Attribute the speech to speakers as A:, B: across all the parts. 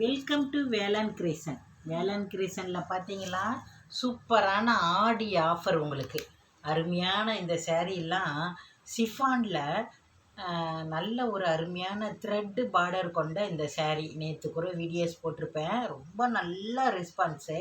A: Welcome to வேளாண் creation. வேளாண் கிரியேஷனில் பார்த்தீங்களா, சூப்பரான ஆடி ஆஃபர் உங்களுக்கு. அருமையான இந்த சேரீலாம் சிஃபானில் நல்ல ஒரு அருமையான த்ரெட்டு பார்டர் கொண்ட இந்த சேரீ. நேற்று கூட வீடியோஸ் போட்டிருப்பேன். ரொம்ப நல்ல ரெஸ்பான்ஸு,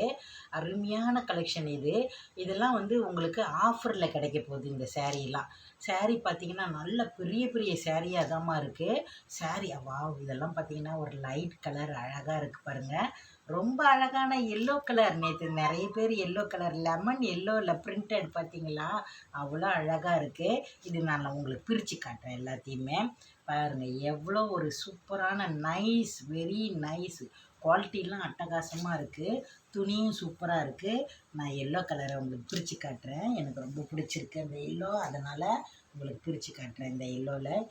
A: அருமையான கலெக்ஷன் இது. இதெல்லாம் உங்களுக்கு ஆஃபரில் கிடைக்க போகுது இந்த சேரீலாம். சேரீ பார்த்திங்கன்னா நல்ல பெரிய பெரிய சேரீயாக தாம்மா இருக்குது. சேரீ வாவ், இதெல்லாம் பார்த்திங்கன்னா ஒரு லைட் கலர் அழகாக இருக்குது பாருங்கள். ரொம்ப அழகான எல்லோ கலர். நேற்று நிறைய பேர் எல்லோ கலர், லெமன் எல்லோவில் பிரிண்டட் பார்த்திங்களா, அவ்வளோ அழகாக இருக்குது. இது நான் உங்களுக்கு பிரித்து காட்டுறேன் எல்லாத்தையுமே. பாருங்கள் எவ்வளோ ஒரு சூப்பரான நைஸ், வெரி நைஸ். குவாலிட்டிலாம் அட்டகாசமாக இருக்குது. துணியும் சூப்பராக இருக்குது. நான் எல்லோ கலரை உங்களுக்கு பிரித்து காட்டுறேன். எனக்கு ரொம்ப பிடிச்சிருக்கு அந்த எல்லோ, அதனால் உங்களுக்கு பிரித்து காட்டுறேன். இந்த எல்லோவில்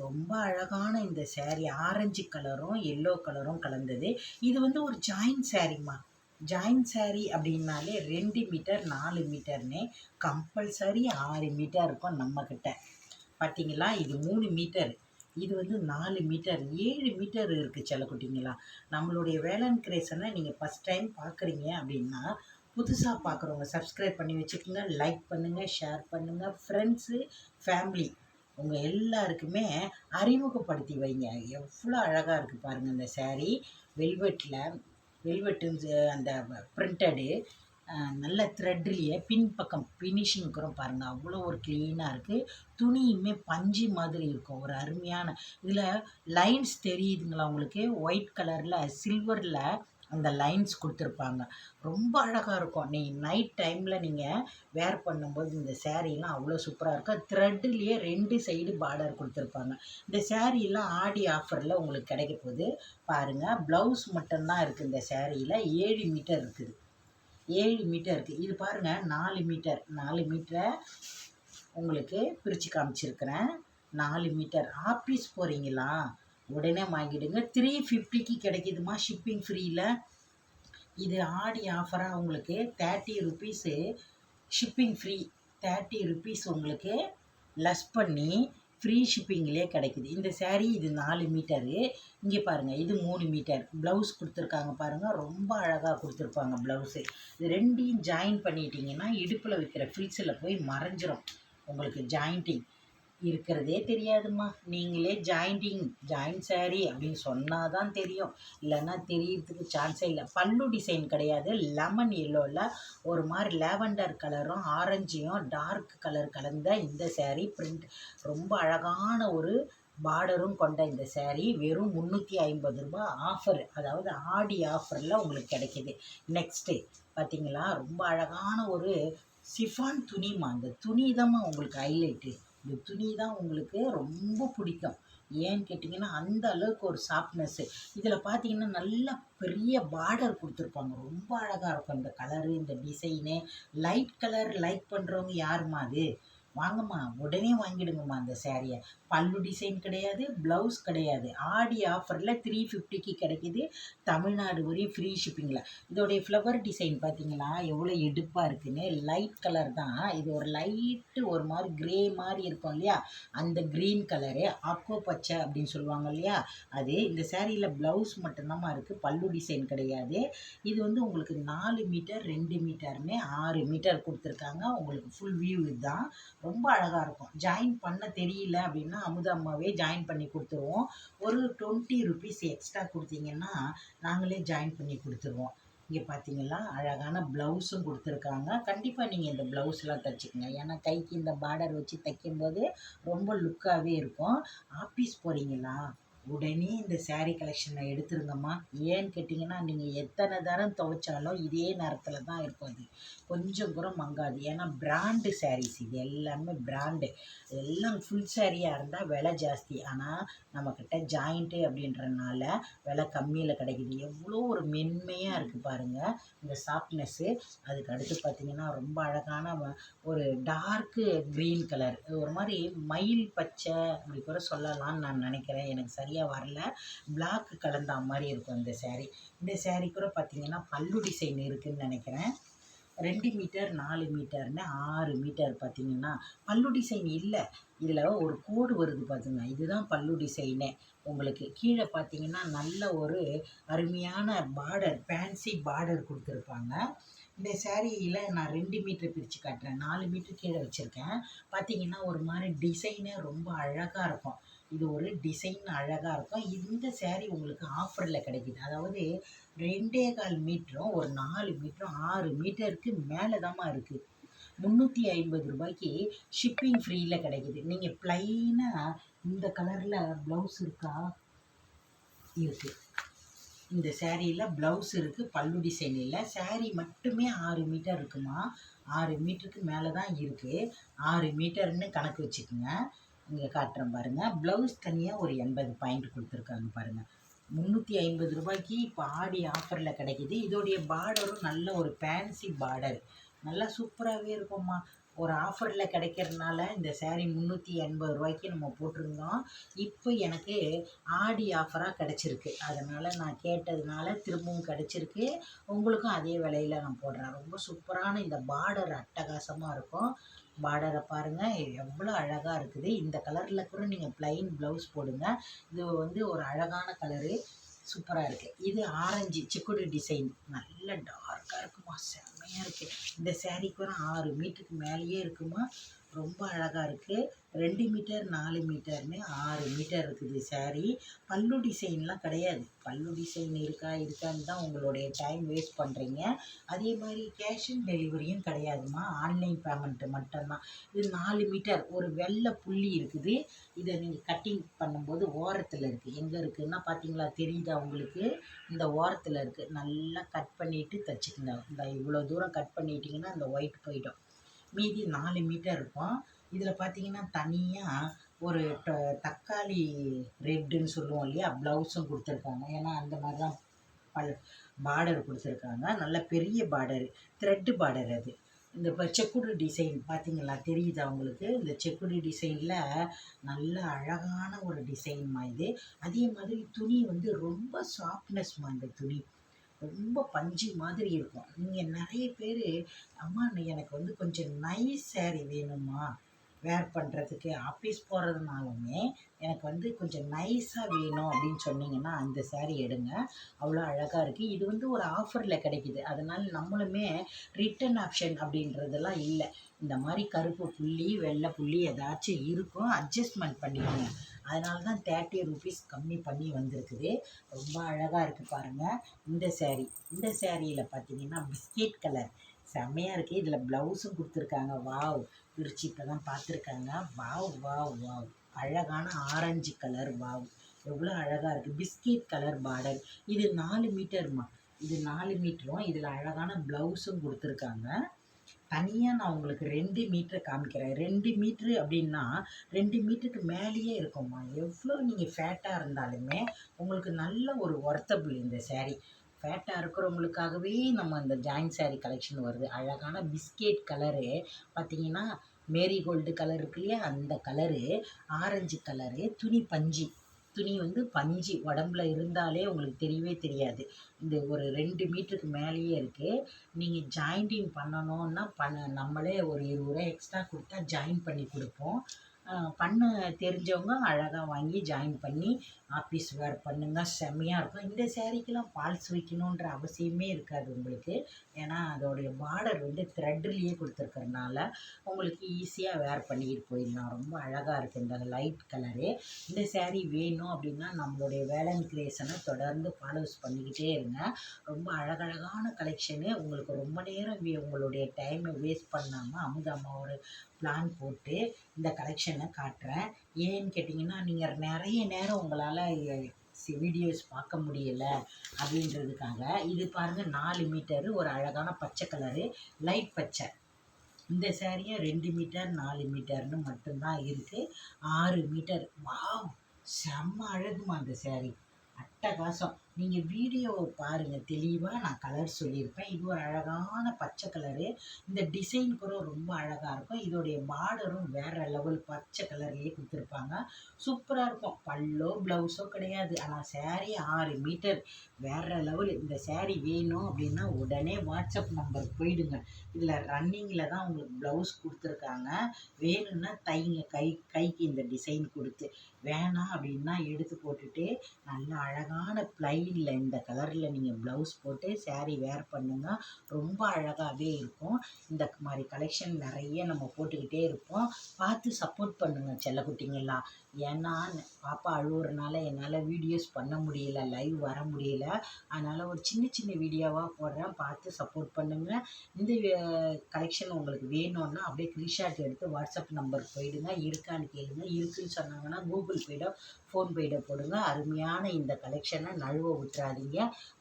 A: ரொம்ப அழகான இந்த சேரீ ஆரஞ்சு கலரும் எல்லோ கலரும் கலந்தது. இது ஒரு ஜாயின்ட் சேரீம்மா. ஜாயின்ட் சேரீ அப்படின்னாலே 2 மீட்டர் 4 மீட்டர்னு கம்பல்சரி 6 மீட்டர் இருக்கும் நம்மக்கிட்ட. பார்த்தீங்களா, இது 3 மீட்டர், இது 4 மீட்டர், 7 மீட்டர் இருக்குது செல்லக்குட்டிங்களா. நம்மளுடைய வேளாண் கிரியேஷனை நீங்கள் ஃபஸ்ட் டைம் பார்க்குறீங்க அப்படின்னா, புதுசாக பார்க்குறவங்க சப்ஸ்கிரைப் பண்ணி வச்சுக்கோங்க, லைக் பண்ணுங்கள், ஷேர் பண்ணுங்கள். ஃப்ரெண்ட்ஸு, ஃபேமிலி உங்கள் எல்லாருக்குமே அறிமுகப்படுத்தி வைங்க. எவ்வளோ அழகாக இருக்குது பாருங்கள் இந்த சேரீ. வெல்வெட்டு அந்த பிரிண்டடு நல்ல த்ரெட்லேயே பின்பக்கம் ஃபினிஷிங் கூட பாருங்கள், அவ்வளோ ஒரு க்ளீனாக இருக்குது. துணியுமே பஞ்சு மாதிரி இருக்கும், ஒரு அருமையான. இதில் லைன்ஸ் தெரியுதுங்களா உங்களுக்கு? ஒயிட் கலரில் சில்வரில் அந்த லைன்ஸ் கொடுத்துருப்பாங்க. ரொம்ப அழகாக இருக்கும். நைட் டைமில் நீங்கள் வேர் பண்ணும்போது இந்த சேரீலாம் அவ்வளோ சூப்பராக இருக்கும். த்ரெட்டுலேயே 2 சைடு பார்டர் கொடுத்துருப்பாங்க. இந்த சேரீலாம் ஆடி ஆஃபரில் உங்களுக்கு கிடைக்க போகுது பாருங்கள். ப்ளவுஸ் மட்டும்தான் இருக்குது இந்த சேரீயில். 7 மீட்டர் இருக்குது, 7 மீட்டர் இருக்குது. இது பாருங்கள் 4 மீட்டர். 4 மீட்டரை உங்களுக்கு பிரித்து காமிச்சிருக்கிறேன். 4 மீட்டர். ஆஃபீஸ் போகிறீங்களா, உடனே வாங்கிடுங்க. 350க்கு கிடைக்கிதுமா, ஷிப்பிங் ஃப்ரீயில். இது ஆடி ஆஃபராக உங்களுக்கு 30 ருபீஸு ஷிப்பிங் ஃப்ரீ. 30 ருபீஸ் உங்களுக்கு லெஸ் பண்ணி ஃப்ரீ ஷிப்பிங்லேயே கிடைக்குது இந்த சேரீ. இது 4 மீட்டரு. இங்கே பாருங்கள், இது 3 மீட்டர். ப்ளவுஸ் கொடுத்துருக்காங்க பாருங்கள், ரொம்ப அழகாக கொடுத்துருப்பாங்க ப்ளவுஸு. இது 2யும் ஜாயின் பண்ணிட்டீங்கன்னா இடுப்பில் வைக்கிற ஃப்ரிட்ஸில் போய் மறைஞ்சிரும். உங்களுக்கு ஜாயிண்டிங் இருக்கிறதே தெரியாதும்மா. நீங்களே ஜாயிண்ட் சேரீ அப்படின்னு சொன்னால் தான் தெரியும், இல்லைன்னா தெரியறதுக்கு சான்ஸே இல்லை. பல்லு டிசைன் கிடையாது. லெமன் எல்லோவில் ஒரு மாதிரி லேவண்டர் கலரும் ஆரஞ்சையும் டார்க் கலர் கலந்த இந்த சேரீ பிரிண்ட். ரொம்ப அழகான ஒரு பார்டரும் கொண்ட இந்த சேரீ வெறும் 350 ரூபா ஆஃபர், அதாவது ஆடி ஆஃபரில் உங்களுக்கு கிடைக்கிது. நெக்ஸ்ட்டு பார்த்தீங்களா, ரொம்ப அழகான ஒரு சிஃபான் துணிமா. அந்த துணி தான்மா உங்களுக்கு ஹைலைட்டு. இந்த துணி தான் உங்களுக்கு ரொம்ப பிடிக்கும். ஏன்னு கேட்டிங்கன்னா அந்த அளவுக்கு ஒரு சாஃப்ட்னஸ்ஸு. இதில் பார்த்தீங்கன்னா நல்ல பெரிய பார்டர் கொடுத்துருப்பாங்க. ரொம்ப அழகாக இருக்கும் இந்த கலரு, இந்த டிசைனு. லைட் கலர் லைக் பண்ணுறவங்க யாருமா அது? வாங்கம்மா, உடனே வாங்கிடுங்கம்மா அந்த சேரீயை. பல்லு டிசைன் கிடையாது, ப்ளவுஸ் கிடையாது. ஆடி ஆஃபரில் 350க்கு கிடைக்கிது. தமிழ்நாடு வரையும் ஃப்ரீ ஷிப்பிங்கில். இதோடைய ஃப்ளவர் டிசைன் பார்த்தீங்களா எவ்வளோ எடுப்பாக இருக்குதுன்னு. லைட் கலர் தான் இது. ஒரு லைட்டு ஒரு மாதிரி க்ரே மாதிரி இருக்கும் இல்லையா, அந்த க்ரீன் கலரு. ஆக்கோ பச்சை அப்படின்னு சொல்லுவாங்க இல்லையா, அது. இந்த சேரீயில் ப்ளவுஸ் மட்டும்தாம்மா இருக்குது, பல்லு டிசைன் கிடையாது. இது உங்களுக்கு 4 மீட்டர் 2 மீட்டர்னு 6 மீட்டர் கொடுத்துருக்காங்க. உங்களுக்கு ஃபுல் வியூ இதுதான். ரொம்ப அழகாக இருக்கும். ஜாயின் பண்ண தெரியல அப்படின்னா அமுதம்மாவே ஜாயின் பண்ணி கொடுத்துருவோம். ஒரு 20 ருபீஸ் எக்ஸ்ட்ரா கொடுத்தீங்கன்னா நாங்களே ஜாயின் பண்ணி கொடுத்துருவோம். இங்கே பார்த்தீங்களா, அழகான ப்ளவுஸும் கொடுத்துருக்காங்க. கண்டிப்பாக நீங்கள் இந்த ப்ளவுஸ்லாம் தைச்சிக்கங்க, ஏன்னா கைக்கு இந்த பார்டர் வச்சு தைக்கும்போது ரொம்ப லுக்காகவே இருக்கும். ஆஃபீஸ் போகிறீங்களா, உடனே இந்த சேரீ கலெக்ஷனை எடுத்துருங்கம்மா. ஏன்னு கேட்டிங்கன்னா நீங்கள் எத்தனை தரம் துவைச்சாலும் இதே நேரத்தில் தான் இருக்கும். அது கொஞ்சம் கூட மங்காது. ஏன்னா பிராண்டு சாரீஸ் இது எல்லாமே பிராண்டு. எல்லாம் ஃபுல் சேரீயாக இருந்தால் விலை ஜாஸ்தி, ஆனால் நம்மக்கிட்ட ஜாயிண்ட்டு அப்படின்றனால விலை கம்மியில் கிடைக்கிது. எவ்வளோ ஒரு மென்மையாக இருக்குது பாருங்கள் இந்த சாஃப்ட்னஸ்ஸு. அதுக்கு அடுத்து பார்த்திங்கன்னா ரொம்ப அழகான ஒரு டார்க்கு க்ரீன் கலர், ஒரு மாதிரி மயில் பச்சை அப்படி கூட சொல்லலாம்னு நான் நினைக்கிறேன், எனக்கு சரியாக வரல. பிளாக் கலந்த மாதிரி இருக்கும் இந்த சேரீ. இந்த சேரீ கூட பார்த்திங்கன்னா பல்லு டிசைன் இருக்குதுன்னு நினைக்கிறேன். 2 மீட்டர் 4 மீட்டர்னு 6 மீட்டர் பார்த்தீங்கன்னா, பல்லு டிசைன் இல்ல. இதில ஒரு கோடு வருது பாருங்க. இதுதான் பல்லு டிசைனே. உங்களுக்கு கீழ பார்த்தீங்கன்னா, நல்ல ஒரு அருமையான பார்டர், ஃபேன்சி பார்டர் குடுத்துருப்பாங்க. இந்த சாரீல நான் 2 மீட்டர் பிரிச்சு காட்டுறேன். 4 மீட்டர் கீழ வச்சிருக்கேன். பார்த்தீங்கன்னா, ஒரு மாரி டிசைனே ரொம்ப அழகா இருக்கும். இது ஒரு டிசைன் அழகா இருக்கும். இந்த சாரீ உங்களுக்கு ஆஃபர்ல கிடைக்குது. அதாவது 2 1/4 மீட்டரும், ஒரு 4 மீட்டரும் 6 மீட்டருக்கு மேல தாம்மா இருக்கு. ரூ. 350க்கு ஷிப்பிங் ஃப்ரீல கிடைக்குது. நீங்க பிளைனா இந்த கலர்ல ப்ளவுஸ் இருக்கா? இருக்கு. இந்த சாரீல ப்ளவுஸ் இருக்கு. பல்லு டிசைன் இல்ல. சாரீ மட்டுமே 6 மீட்டர் இருக்குமா. 6 மீட்டருக்கு மேல தான் இருக்கு. 6 மீட்டர்ன்னு கணக்கு வச்சுக்கங்க. இங்க காட்டுறேன் பாருங்க. ப்ளவுஸ் தனியா ஒரு 80 பாயிண்ட் குடுத்துருக்காங்க பாருங்க. ரூ. 350க்கு இப்போ ஆடி ஆஃபர்ல கிடைக்குது. இதோடைய பார்டரும் நல்ல ஒரு ஃபேன்சி பார்டர். நல்லா சூப்பராவே இருக்கும்மா. ஒரு ஆஃபர்ல கிடைக்கிறதுனால இந்த சாரீ ரூ. 380க்கு நம்ம போட்டிருந்தோம். இப்போ எனக்கு ஆடி ஆஃபரா கிடைச்சிருக்கு. அதனால நான் கேட்டதுனால திரும்பவும் கிடைச்சிருக்கு. உங்களுக்கும் அதே விலையில நான் போடுறேன். ரொம்ப சூப்பரான இந்த பார்டர் அட்டகாசமா இருக்கும். பார்டர பாருங்க எவ்வளோ அழகா இருக்குது. இந்த கலர்ல கூட நீங்க பிளைன் ப்ளவுஸ் போடுங்க. இது வந்து ஒரு அழகான கலரு. சூப்பரா இருக்கு. இது ஆரஞ்சு செக்குடு டிசைன். நல்ல டார்க்கா இருக்குமா. செம்மையா இருக்கு. இந்த சாரீக்கு ஒரு 6 மீட்டருக்கு மேலேயே இருக்குமா. ரொம்ப அழகா இருக்கு. 2 மீட்டர் 4 மீட்டர்னு 6 மீட்டர் இருக்குது சாரீ. பல்லு டிசைன்லாம் கிடையாது. பல்லு டிசைன் இருக்கான்னு தான் உங்களுடைய டைம் வேஸ்ட் பண்ணுறீங்க. அதே மாதிரி கேஷ் ஆன் டெலிவரியும் கிடையாதுமா. ஆன்லைன் பேமெண்ட்டு மட்டும்தான். இது 4 மீட்டர் ஒரு வெள்ளை புள்ளி இருக்குது. இதை நீங்கள் கட்டிங் பண்ணும்போது ஓரத்தில் இருக்குது. எங்கே இருக்குதுன்னா பார்த்தீங்களா, தெரியுதா உங்களுக்கு? இந்த ஓரத்தில் இருக்குது. நல்லா கட் பண்ணிவிட்டு தைச்சிக்கங்க. இந்த இவ்வளோ தூரம் கட் பண்ணிட்டீங்கன்னா இந்த ஒயிட் போயிடும். மீதி 4 மீட்டர் இருக்கும். இதில் பார்த்தீங்கன்னா தனியாக ஒரு தக்காளி ரெட்டுன்னு சொல்லுவோம் இல்லையா, ப்ளவுஸும் கொடுத்துருக்காங்க. ஏன்னா அந்த மாதிரி தான் பல் பார்டர் கொடுத்துருக்காங்க. நல்ல பெரிய பார்டரு, த்ரெட்டு பார்டர் அது. இந்த இப்போ செக்குடு டிசைன் பார்த்தீங்களா, தெரியுதா உங்களுக்கு? இந்த செக்குடு டிசைனில் நல்ல அழகான ஒரு டிசைன்மா இது. அதே மாதிரி துணி வந்து ரொம்ப சாஃப்ட்னஸ்மா. இந்த துணி ரொம்ப பஞ்சு மாதிரி இருக்கும். நீங்கள் நிறைய பேர், அம்மா எனக்கு வந்து கொஞ்சம் நைஸ் சாரீ வேணும்மா வேர் பண்ணுறதுக்கு, ஆஃபீஸ் போகிறதுனாலுமே எனக்கு வந்து கொஞ்சம் நைஸாக வேணும் அப்படின்னு சொன்னீங்கன்னா அந்த சாரீ எடுங்க. அவ்வளோ அழகாக இருக்குது. இது வந்து ஒரு ஆஃபரில் கிடைக்குது. அதனால் நம்மளுமே ரிட்டன் ஆப்ஷன் அப்படின்றதெல்லாம் இல்லை. இந்த மாதிரி கருப்பு புள்ளி வெள்ளை புள்ளி ஏதாச்சும் இருக்கும், அட்ஜஸ்ட்மெண்ட் பண்ணிக்கோங்க. அதனால தான் 30 ருபீஸ் கம்மி பண்ணி வந்திருக்குது. ரொம்ப அழகாக இருக்குது பாருங்கள். இந்த சாரியில் பார்த்தீங்கன்னா பிஸ்கெட் கலர் செம்மையாக இருக்குது. இதில் ப்ளவுஸும் கொடுத்துருக்காங்க. வாவ், பிரிச்சு இப்போ தான் பார்த்துருக்காங்க. வாவ் வாவ் வாவ், அழகான ஆரஞ்சு கலர். வாவ், எவ்வளோ அழகாக இருக்குது. Biscuit colour border. இது 4 மீட்டர்மா. இது 4 மீட்டரும். இதில் அழகான ப்ளவுஸும் கொடுத்துருக்காங்க. தனியாக நான் உங்களுக்கு 2 மீட்டர் காமிக்கிறேன். 2 மீட்ரு அப்படின்னா 2 மீட்டருக்கு மேலேயே இருக்கும்மா. எவ்வளோ நீங்கள் ஃபேட்டாக இருந்தாலுமே உங்களுக்கு நல்ல ஒரு ஒர்த்தபிள் இந்த சாரீ. ஃபேட்டாக இருக்கிறவங்களுக்காகவே நம்ம இந்த ஜாயின்ட் சாரீ கலெக்ஷன் வருது. அழகான பிஸ்கெட் கலரு பார்த்தீங்கன்னா, மேரிகோல்டு கலர் இருக்கு இல்லையா, அந்த கலரு, ஆரஞ்சு கலரு, துணி பஞ்சு. துணி வந்து பஞ்சு உடம்புல இருந்தாலே உங்களுக்கு தெரியவே தெரியாது. இந்த ஒரு 2 மீட்டருக்கு மேலேயே இருக்குது. நீங்கள் ஜாயிண்டிங் பண்ணணுன்னா நம்மளே ஒரு ரூ. 20 எக்ஸ்ட்ரா கொடுத்தா ஜாயின் பண்ணி கொடுப்போம். பண்ண தெரிஞ்சவங்க அழகாக வாங்கி ஜாயின் பண்ணி ஆஃபீஸ் வேர் பண்ணுங்க. செம்மையாக இருக்கும். இந்த சாரீக்கெல்லாம் ஃபால்ஸ் வைக்கணுன்ற அவசியமே இருக்காது உங்களுக்கு. ஏன்னா அதோடைய பார்டர் வந்து த்ரெட்லேயே கொடுத்துருக்கறனால உங்களுக்கு ஈஸியாக வேர் பண்ணிக்கிட்டு போயிடலாம். ரொம்ப அழகாக இருக்குது இந்த லைட் கலரு. இந்த சாரீ வேணும் அப்படின்னா நம்மளுடைய வேலன் கிரியேஷனை தொடர்ந்து ஃபாலோஸ் பண்ணிக்கிட்டே இருங்க. ரொம்ப அழகழகான கலெக்ஷனு. உங்களுக்கு ரொம்ப நேரம் உங்களுடைய டைமை வேஸ்ட் பண்ணாமல் அமுதாம்மா ஒரு பிளான் போட்டு இந்த கலெக்ஷனை காட்டுறேன். ஏன்னு கேட்டிங்கன்னா, நீங்கள் நிறைய நேரம் உங்களால் வீடியோஸ் பார்க்க முடியலை அப்படின்றதுக்காக. இது பாருங்கள், 4 மீட்டரு, ஒரு அழகான பச்சை கலரு, லைட் பச்சை. இந்த சாரியை 2 மீட்டர் 4 மீட்டர்னு மட்டும்தான் இருக்குது. 6 மீட்டர். வாவ், செம்ம அழகுமா இந்த சாரீ. அட்டகாசம். நீங்கள் வீடியோவை பாருங்கள், தெளிவாக நான் கலர் சொல்லியிருப்பேன். இது ஒரு அழகான பச்சை கலரு. இந்த டிசைன் கூட ரொம்ப அழகாக இருக்கும். இதோடைய பார்டரும் வேறு லெவல் பச்சை கலர்லேயே கொடுத்துருப்பாங்க. சூப்பராக இருக்கும். பல்லோ ப்ளவுஸோ கிடையாது. ஆனால் சாரீ 6 மீட்டர் வேறு லெவல். இந்த சாரீ வேணும் அப்படின்னா உடனே வாட்ஸ்அப் நம்பர் போயிடுங்க. இதில் ரன்னிங்கில் தான் உங்களுக்கு ப்ளவுஸ் கொடுத்துருக்காங்க. வேணும்னா தைங்க, கைக்கு இந்த டிசைன் கொடுத்து. வேணாம் அப்படின்னா எடுத்து போட்டுட்டு நல்ல அழகான ப்ளைனில் இந்த கலரில் நீங்கள் ப்ளவுஸ் போட்டு சாரீ வேர் பண்ணுங்க. ரொம்ப அழகாகவே இருக்கும். இந்த மாதிரி கலெக்ஷன் நிறைய நம்ம போட்டுக்கிட்டே இருப்போம். பார்த்து சப்போர்ட் பண்ணுங்கள் செல்லக்குட்டிங்கெல்லாம். ஏன்னா பாப்பா அழுவுறனால என்னால் வீடியோஸ் பண்ண முடியல, லைவ் வர முடியல. அதனால் ஒரு சின்ன சின்ன வீடியோவாக போடுறேன். பார்த்து சப்போர்ட் பண்ணுங்கள். இந்த கலெக்ஷன் உங்களுக்கு வேணும்னா அப்படியே ஸ்க்ரீன்ஷாட் எடுத்து வாட்ஸ்அப் நம்பர் போயிடுங்க. இருக்கான்னு கேளுங்க. இருக்குன்னு சொன்னாங்கன்னா கூகுள் பேடோ ஃபோன்பேட போடுங்க. அருமையான இந்த கலெக்ஷனை நழுவ விட்டுறாதீங்க.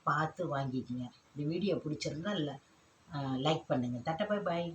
A: பார்த்து வாங்கிக்கிங்க. இந்த வீடியோ பிடிச்சிருந்தா லைக் பண்ணுங்கள். Tata bye bye.